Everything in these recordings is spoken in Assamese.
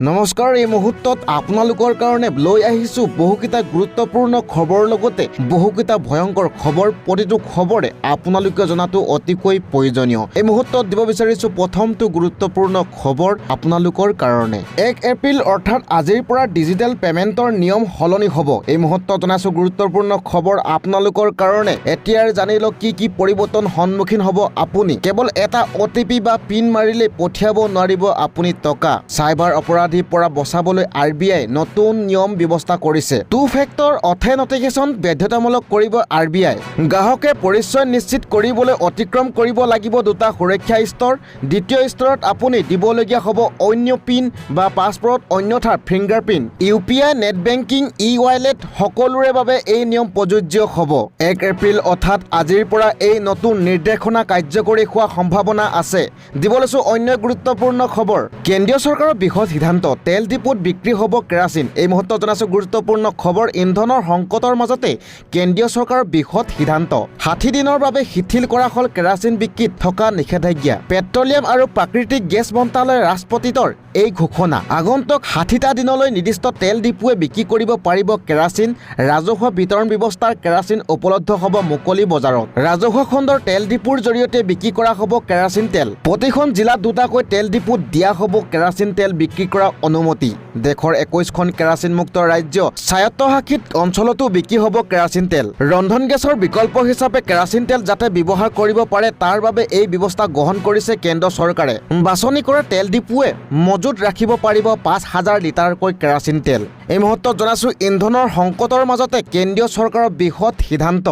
নমস্কাৰ, এই মুহূৰ্তত আপোনালোকৰ কাৰণে লৈ আহিছোঁ বহুকেইটা গুৰুত্বপূৰ্ণ খবৰ লগতে বহুকেইটা ভয়ংকৰ খবৰ। প্ৰতিটো খবৰে আপোনালোকে জনাটো অতিকৈ প্ৰয়োজনীয়। এই মুহূৰ্তত দিব বিচাৰিছোঁ প্ৰথমটো গুৰুত্বপূৰ্ণ খবৰ আপোনালোকৰ কাৰণে। 1 এপ্ৰিল অৰ্থাৎ আজিৰ পৰা ডিজিটেল পেমেণ্টৰ নিয়ম সলনি হ'ব। এই মুহূৰ্তত জনাইছোঁ গুৰুত্বপূৰ্ণ খবৰ আপোনালোকৰ কাৰণে। এতিয়াৰ জানি লওক কি পৰিৱৰ্তন সন্মুখীন হ'ব আপুনি। কেৱল এটা OTP বা পিন মাৰিলে পঠিয়াব নোৱাৰিব আপুনি টকা। চাইবাৰ অপৰাধ পৰা বচাবলৈ RBI নতুন নিয়ম ব্যৱস্থা কৰিছে। 2 ফেক্টৰ অথেণ্টিকেশ্যন বাধ্যতামূলক কৰিব RBI। গ্ৰাহকে পৰিচয় নিশ্চিত কৰিবলৈ অতিক্ৰম কৰিব লাগিব 2টা সুৰক্ষা স্তৰ। দ্বিতীয় স্তৰত আপুনি দিবলগীয়া হ'ব অন্য পিন বা পাছপৰ্ট, অন্যথা fingerprint. UPI, net banking, wallet সকলোৰে বাবে এই নিয়ম প্ৰযোজ্য হ'ব। 1 এপ্ৰিল অৰ্থাৎ আজিৰ পৰা এই নতুন নিৰ্দেশনা কাৰ্যকৰী হোৱাৰ সম্ভাৱনা আছে। দিব লৈছোঁ অন্য গুৰুত্বপূৰ্ণ খবৰ। কেন্দ্ৰীয় চৰকাৰৰ বৃহৎ সিদ্ধান্ত, তেল ডিপুত বিক্ৰী হ'ব কেৰাচিন। এই মুহূৰ্তত জনাইছোঁ গুৰুত্বপূৰ্ণ খবৰ। ইন্ধনৰ সংকটৰ মাজতে কেন্দ্ৰীয় চৰকাৰৰ বৃহৎ সিদ্ধান্ত। 60 দিনৰ বাবে শিথিল কৰা হ'ল কেৰাচিন বিক্ৰীত থকা নিষেধাজ্ঞা। পেট্ৰলিয়াম আৰু প্ৰাকৃতিক গেছ মন্ত্ৰালয়ৰ ৰাজপতিতৰ এই ঘোষণা। আগন্তুক 60টা দিনলৈ নিৰ্দিষ্ট তেল ডিপুৱে বিক্ৰী কৰিব পাৰিব কেৰাচিন। ৰাজহুৱা বিতৰণ ব্যৱস্থাৰ কেৰাচিন উপলব্ধ হ'ব মুকলি বজাৰত। ৰাজহুৱা খণ্ডৰ তেল ডিপুৰ জৰিয়তে বিক্ৰী কৰা হ'ব কেৰাচিন তেল। প্ৰতিখন জিলাত 2টাকৈ তেল ডিপুত দিয়া হ'ব কেৰাচিন তেল বিক্ৰী কৰা অনুমতি। দেশৰ 21খন কেৰাচিন মুক্ত ৰাজ্য স্বায়ত্তশাসিত অঞ্চলতো বিক্ৰী হ'ব কেৰাচিন তেল। ৰন্ধন গেছৰ বিকল্প হিচাপে কেৰাচিন তেল যাতে ব্যৱহাৰ কৰিব পাৰে তাৰ বাবে এই ব্যৱস্থা গ্ৰহণ কৰিছে কেন্দ্ৰ চৰকাৰে। বাছনি কৰা তেল ডিপুৱে মজুত ৰাখিব পাৰিব 5000 লিটাৰকৈ কেৰাচিন তেল। এই মুহূৰ্তত জনাইছোঁ ইন্ধনৰ সংকটৰ মাজতে কেন্দ্ৰীয় চৰকাৰৰ বৃহৎ সিদ্ধান্ত।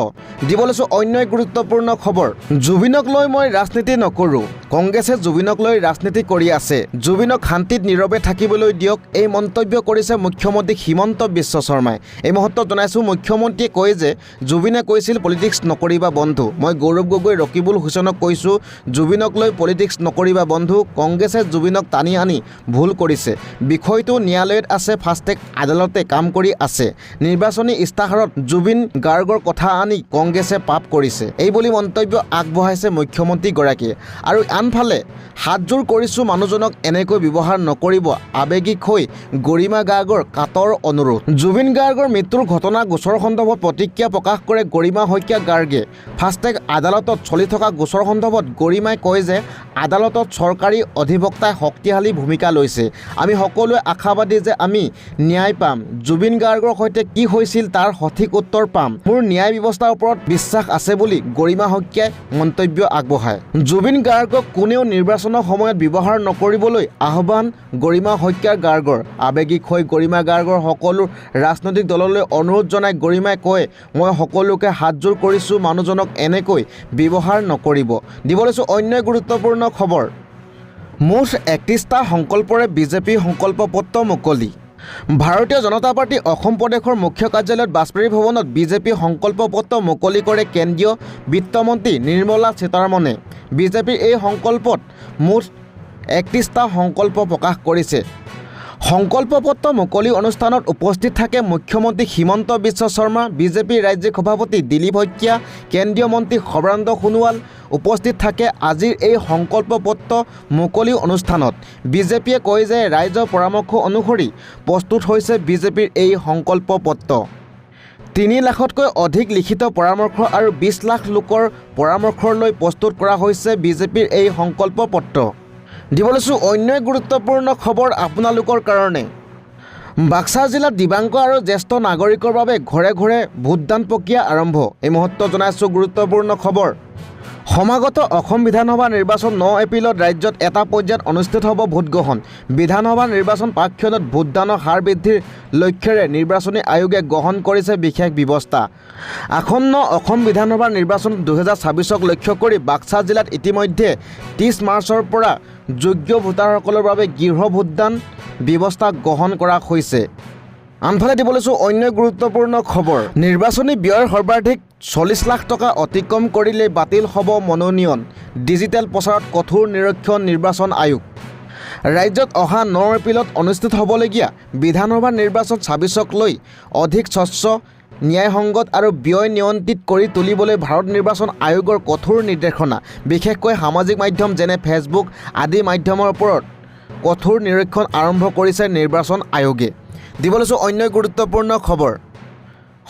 দিব লৈছোঁ অন্য গুৰুত্বপূৰ্ণ খবৰ। জুবিনক লৈ মই ৰাজনীতি নকৰোঁ। কংগ্ৰেছে জুবিনক লৈ ৰাজনীতি কৰি আছে। জুবিনক শান্তিত নীৰৱে থাকিবলৈ দিয়ক, এই মন্তব্য কৰিছে মুখ্যমন্ত্ৰী হিমন্ত বিশ্ব শৰ্মাই। এই মুহূৰ্তত জনাইছোঁ মুখ্যমন্ত্ৰীয়ে কয় যে জুবিনে কৈছিল পলিটিক্স নকৰিবা বন্ধু। মই গৌৰৱ গগৈ, ৰকিবুল হুছেইনক কৈছোঁ জুবিনক লৈ পলিটিক্স নকৰিবা বন্ধু। কংগ্ৰেছে জুবিনক টানি আনি ভুল কৰিছে। বিষয়টো ন্যায়ালয়ত আছে, ফাষ্টেগ আদালতে কাম কৰি আছে। নিৰ্বাচনী ইস্তাহাৰত জুবিন গাৰ্গৰ কথা আনি কংগ্ৰেছে পাপ কৰিছে, এই বুলি মন্তব্য আগবঢ়াইছে মুখ্যমন্ত্ৰীগৰাকীয়ে। আৰু আনফালে হাতযোৰ কৰিছোঁ মানুহজনক এনেকৈ ব্যৱহাৰ নকৰিব, আৱেগিক হৈ গৰিমা গাৰ্গৰ কাটৰ অনুৰোধ। জুবিন গাৰ্গৰ মৃত্যুৰ ঘটনা গোচৰ সন্দৰ্ভত প্ৰতিক্ৰিয়া প্ৰকাশ কৰে গৰিমা শইকীয়া গাৰ্গে। ফাষ্টেগ আদালতত চলি থকা গোচৰ সন্দৰ্ভত গৰিমাই কয় যে আদালতত চৰকাৰী অধিবক্তাই শক্তিশালী ভূমিকা লৈছে। আমি সকলোৱে আশাবাদী যে আমি ন্যায় পাম। জুবিন গাৰ্গৰ সৈতে কি হৈছিল তাৰ সঠিক উত্তৰ পাম। মোৰ ন্যায় ব্যৱস্থাৰ ওপৰত বিশ্বাস আছে বুলি গৰিমা শইকীয়াই মন্তব্য আগবঢ়ায়। জুবিন গাৰ্গক কোনেও নিৰ্বাচনৰ সময়ত ব্যৱহাৰ নকৰিবলৈ আহ্বান গৰিমা শইকীয়া গাৰ্গৰ। আৱেগিক হৈ গৰিমা গাৰ্গৰ সকলো ৰাজনৈতিক দললৈ অনুৰোধ জনাই গৰিমাই কয়, মই সকলোকে হাতযোৰ কৰিছোঁ, মানুহজনক এনেকৈ ব্যৱহাৰ নকৰিব। দিব লৈছোঁ অন্য গুৰুত্বপূৰ্ণ খবৰ। মুঠ 31টা সংকল্পৰে বিজেপিৰ সংকল্প পত্ৰ মুকলি। ভাৰতীয় জনতা পাৰ্টি অসম প্ৰদেশৰ মুখ্য কাৰ্যালয়ত বাজপেয়ী ভৱনত বিজেপি সংকল্প পত্ৰ মুকলি কৰে কেন্দ্ৰীয় বিত্তমন্ত্ৰী নিৰ্মলা সীতাৰমণে। বিজেপিৰ এই সংকল্পত মুঠ 31টা সংকল্প প্ৰকাশ কৰিছে। সংকল্প পত্ৰ মুকলি অনুষ্ঠানত উপস্থিত থাকে মুখ্যমন্ত্ৰী হিমন্ত বিশ্ব শৰ্মা, বিজেপিৰ ৰাজ্যিক সভাপতি দিলীপ শইকীয়া, কেন্দ্ৰীয় মন্ত্ৰী সৰ্বানন্দ সোণোৱাল। উপস্থিত থাকে আজিৰ এই সংকল্প পত্ৰ মুকলি অনুষ্ঠানত। বিজেপিয়ে কয় যে ৰাইজৰ পৰামৰ্শ অনুসৰি প্ৰস্তুত হৈছে বিজেপিৰ এই সংকল্প পত্ৰ। 3 লাখতকৈ অধিক লিখিত পৰামৰ্শ আৰু 20 লাখ লোকৰ পৰামৰ্শ লৈ প্ৰস্তুত কৰা হৈছে বিজেপিৰ এই সংকল্প পত্ৰ। দিব লৈছোঁ অন্য গুৰুত্বপূৰ্ণ খবৰ আপোনালোকৰ কাৰণে। বাক্সা জিলাত দিব্যাংগ আৰু জ্যেষ্ঠ নাগৰিকৰ বাবে ঘৰে ঘৰে ভোটদান প্ৰক্ৰিয়া আৰম্ভ। এই মুহূৰ্তত জনাইছোঁ গুৰুত্বপূৰ্ণ খবৰ। সমাগত অসম বিধানসভা নিৰ্বাচন 9 এপ্ৰিলত ৰাজ্যত এটা পৰ্যায়ত অনুষ্ঠিত হ'ব ভোটগ্ৰহণ। বিধানসভা নিৰ্বাচন প্ৰাক্ষণত ভোটদানৰ হাৰ বৃদ্ধিৰ লক্ষ্যৰে নিৰ্বাচনী আয়োগে গ্ৰহণ কৰিছে বিশেষ ব্যৱস্থা। আসন্ন অসম বিধানসভা নিৰ্বাচন 2026ক লক্ষ্য কৰি বাক্সা জিলাত ইতিমধ্যে 30 মাৰ্চৰ পৰা যোগ্য ভোটাৰসকলৰ বাবে গৃহ ভোটদান ব্যৱস্থা গ্ৰহণ কৰা হৈছে। আনফালে দিব লৈছোঁ অন্য গুৰুত্বপূৰ্ণ খবৰ। নিৰ্বাচনী ব্যয়ৰ সৰ্বাধিক 40 লাখ টকা অতিক্ৰম কৰিলে বাতিল হ'ব মনোনয়ন। ডিজিটেল প্ৰচাৰত কঠোৰ নিৰীক্ষণ নিৰ্বাচন আয়োগ। ৰাজ্যত অহা 9 এপ্ৰিলত অনুষ্ঠিত হ'বলগীয়া বিধানসভা নিৰ্বাচন 26ক লৈ অধিক স্বচ্ছ, ন্যায়সংগত আৰু ব্যয় নিয়ন্ত্ৰিত কৰি তুলিবলৈ ভাৰত নিৰ্বাচন আয়োগৰ কঠোৰ নিৰ্দেশনা। বিশেষকৈ সামাজিক মাধ্যম যেনে ফেচবুক আদি মাধ্যমৰ ওপৰত কঠোৰ নিৰীক্ষণ আৰম্ভ কৰিছে নিৰ্বাচন আয়োগে। দিব লৈছোঁ অন্য গুৰুত্বপূৰ্ণ খবৰ।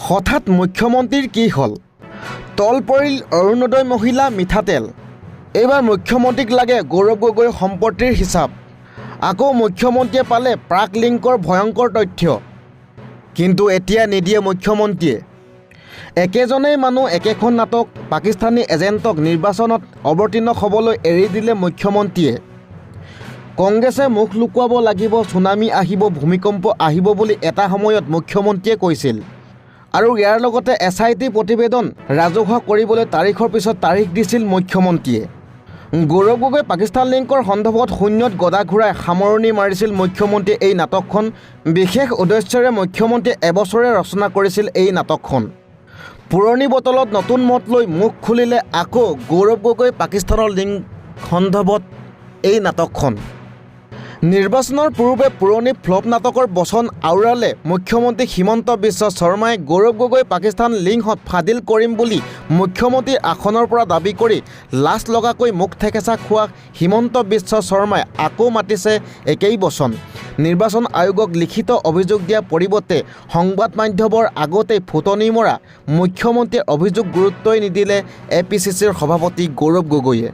হঠাৎ মুখ্যমন্ত্ৰীৰ কি হ'ল? তল পৰিল অৰুণোদয় মহিলা মিঠাতেল। এইবাৰ মুখ্যমন্ত্ৰীক লাগে গৌৰৱ গগৈৰ সম্পত্তিৰ হিচাপ। আকৌ মুখ্যমন্ত্ৰীয়ে পালে প্ৰাক লিংকৰ ভয়ংকৰ তথ্য। কিন্তু এতিয়া নিদিয়ে মুখ্যমন্ত্ৰীয়ে। একেজনেই মানুহ একেখন নাটক। পাকিস্তানী এজেণ্টক নিৰ্বাচনত অৱতীৰ্ণ হ'বলৈ এৰি দিলে মুখ্যমন্ত্ৰীয়ে। কংগ্ৰেছে মুখ লুকুৱাব লাগিব, ছুনামি আহিব, ভূমিকম্প আহিব বুলি এটা সময়ত মুখ্যমন্ত্ৰীয়ে কৈছিল। আৰু ইয়াৰ লগতে SIT প্ৰতিবেদন ৰাজহুৱা কৰিবলৈ তাৰিখৰ পিছত তাৰিখ দিছিল মুখ্যমন্ত্ৰীয়ে। গৌৰৱ গগৈ পাকিস্তান লিংকৰ সন্দৰ্ভত শূন্যত গদা ঘূৰাই সামৰণি মাৰিছিল মুখ্যমন্ত্ৰীয়ে এই নাটকখন। বিশেষ উদ্দেশ্যৰে মুখ্যমন্ত্ৰীয়ে এবছৰে ৰচনা কৰিছিল এই নাটকখন। পুৰণি বটলত নতুন মত লৈ মুখ খুলিলে আকৌ গৌৰৱ গগৈ পাকিস্তানৰ লিংক সন্দৰ্ভত এই নাটকখন। নিৰ্বাচনৰ পূৰ্বে পুৰণি ফ্লপ নাটকৰ বচন আওৰালে মুখ্যমন্ত্ৰী হিমন্ত বিশ্ব শৰ্মাই। গৌৰৱ গগৈ পাকিস্তান লিংকত ফাদিল কৰিম বুলি মুখ্যমন্ত্ৰীৰ আসনৰ পৰা দাবী কৰি লাজ লগাকৈ মুখ থেকেচা খোৱা হিমন্ত বিশ্ব শৰ্মাই আকৌ মাতিছে একেই বচন। নিৰ্বাচন আয়োগক লিখিত অভিযোগ দিয়াৰ পৰিৱৰ্তে সংবাদ মাধ্যমৰ আগতেই ফুটনি মৰা মুখ্যমন্ত্ৰীৰ অভিযোগ গুৰুত্বই নিদিলে APCCৰ সভাপতি গৌৰৱ গগৈয়ে।